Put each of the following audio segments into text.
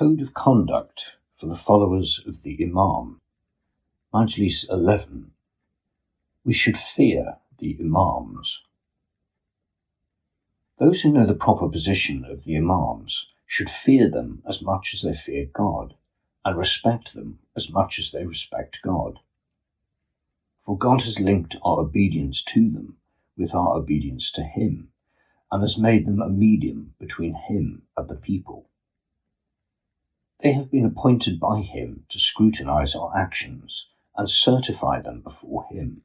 Code of Conduct for the Followers of the Imam. Majlis 11. We should fear the Imams. Those who know the proper position of the Imams should fear them as much as they fear God, and respect them as much as they respect God. For God has linked our obedience to them with our obedience to Him, and has made them a medium between Him and the people. They have been appointed by Him to scrutinize our actions and certify them before Him.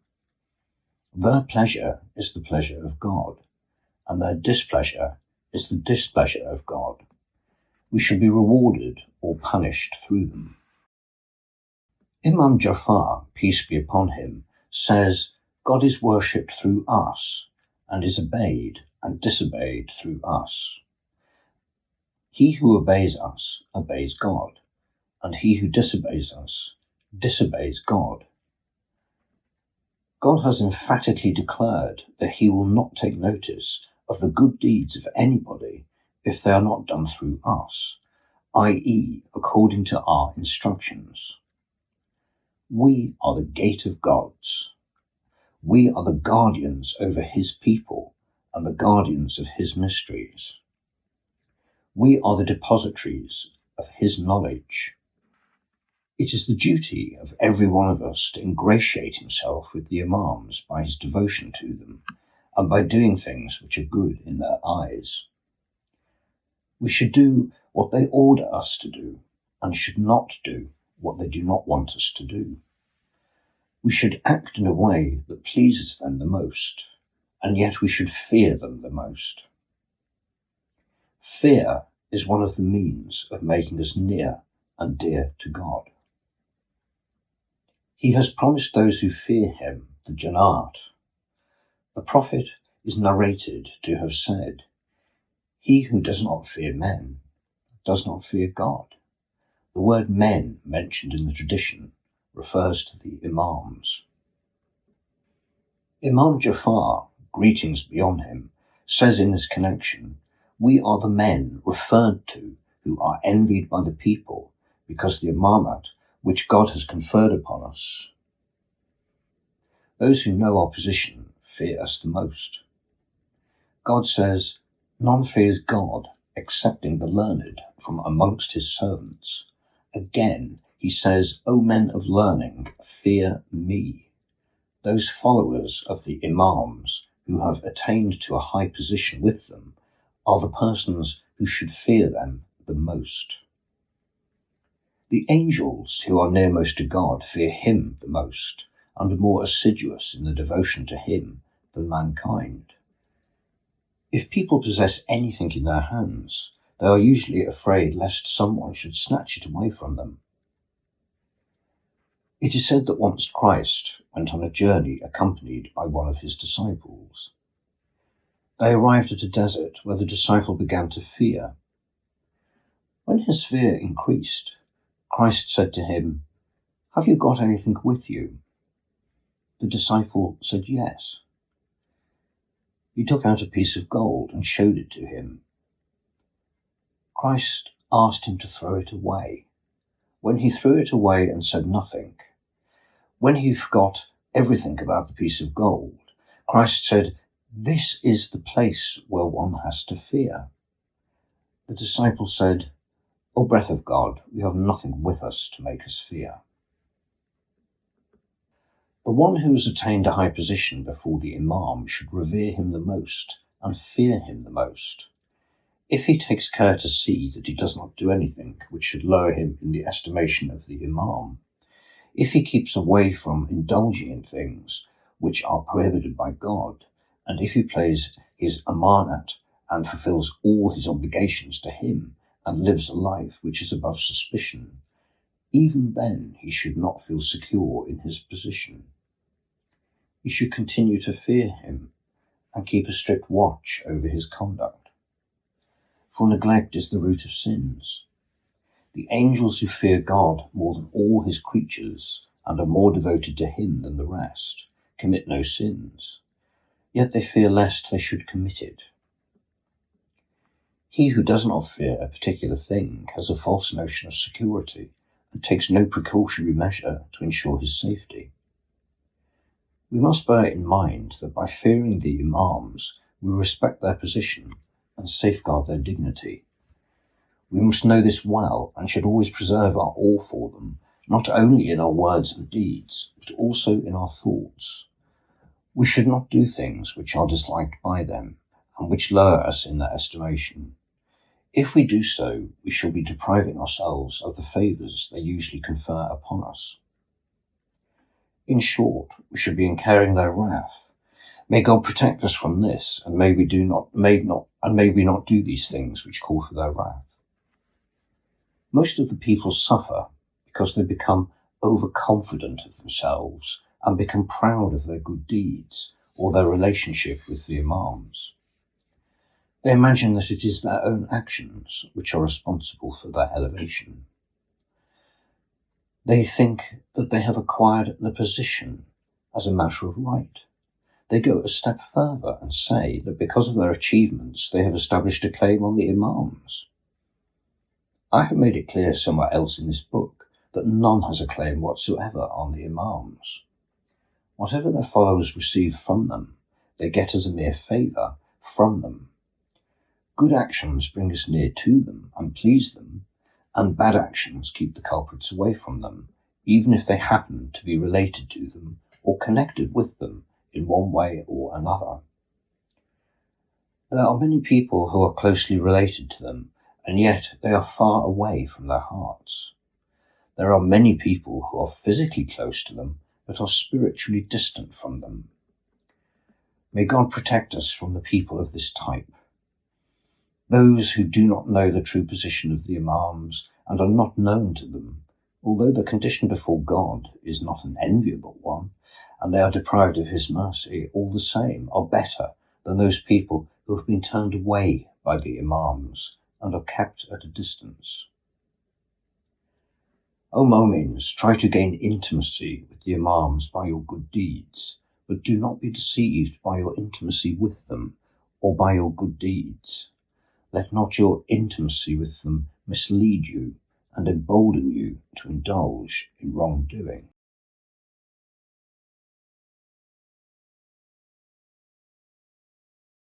Their pleasure is the pleasure of God, and their displeasure is the displeasure of God. We shall be rewarded or punished through them. Imam Jafar, peace be upon him, says, God is worshipped through us, and is obeyed and disobeyed through us. He who obeys us obeys God, and he who disobeys us disobeys God. God has emphatically declared that He will not take notice of the good deeds of anybody if they are not done through us, i.e., according to our instructions. We are the gate of gods. We are the guardians over His people and the guardians of His mysteries. We are the depositories of His knowledge. It is the duty of every one of us to ingratiate himself with the Imams by his devotion to them, and by doing things which are good in their eyes. We should do what they order us to do, and should not do what they do not want us to do. We should act in a way that pleases them the most, and yet we should fear them the most. Fear is one of the means of making us near and dear to God. He has promised those who fear Him the Jannat. The Prophet is narrated to have said, He who does not fear men does not fear God. The word men mentioned in the tradition refers to the Imams. Imam Jafar, greetings be on him, says in this connection, we are the men referred to who are envied by the people because the imamat which God has conferred upon us. Those who know our position fear us the most. God says, none fears God excepting the learned from amongst His servants. Again, He says, O men of learning, fear me. Those followers of the Imams who have attained to a high position with them are the persons who should fear them the most. The angels who are nearmost to God fear Him the most, and are more assiduous in the devotion to Him than mankind. If people possess anything in their hands, they are usually afraid lest someone should snatch it away from them. It is said that once Christ went on a journey accompanied by one of His disciples. They arrived at a desert where the disciple began to fear. When his fear increased, Christ said to him, Have you got anything with you? The disciple said yes. He took out a piece of gold and showed it to him. Christ asked him to throw it away. When he threw it away and said nothing, when he forgot everything about the piece of gold, Christ said, This is the place where one has to fear. The disciple said, O breath of God, we have nothing with us to make us fear. The one who has attained a high position before the Imam should revere him the most and fear him the most. If he takes care to see that he does not do anything which should lower him in the estimation of the Imam, if he keeps away from indulging in things which are prohibited by God, and if he plays his amanat and fulfills all his obligations to Him and lives a life which is above suspicion, even then he should not feel secure in his position. He should continue to fear Him and keep a strict watch over his conduct. For neglect is the root of sins. The angels who fear God more than all His creatures and are more devoted to Him than the rest commit no sins, yet they fear lest they should commit it. He who does not fear a particular thing has a false notion of security and takes no precautionary measure to ensure his safety. We must bear in mind that by fearing the Imams, we respect their position and safeguard their dignity. We must know this well and should always preserve our awe for them, not only in our words and deeds, but also in our thoughts. We should not do things which are disliked by them and which lower us in their estimation. If we do so, we shall be depriving ourselves of the favours they usually confer upon us. In short, we should be incurring their wrath. May God protect us from this, and may we not do these things which call for their wrath. Most of the people suffer because they become overconfident of themselves and become proud of their good deeds or their relationship with the Imams. They imagine that it is their own actions which are responsible for their elevation. They think that they have acquired the position as a matter of right. They go a step further and say that because of their achievements they have established a claim on the Imams. I have made it clear somewhere else in this book that none has a claim whatsoever on the Imams. Whatever their followers receive from them, they get as a mere favour from them. Good actions bring us near to them and please them, and bad actions keep the culprits away from them, even if they happen to be related to them or connected with them in one way or another. There are many people who are closely related to them, and yet they are far away from their hearts. There are many people who are physically close to them, but are spiritually distant from them. May God protect us from the people of this type. Those who do not know the true position of the Imams and are not known to them, although their condition before God is not an enviable one, and they are deprived of his mercy, all the same are better than those people who have been turned away by the Imams and are kept at a distance. O Mu'mins, try to gain intimacy with the Imams by your good deeds, but do not be deceived by your intimacy with them or by your good deeds. Let not your intimacy with them mislead you and embolden you to indulge in wrongdoing.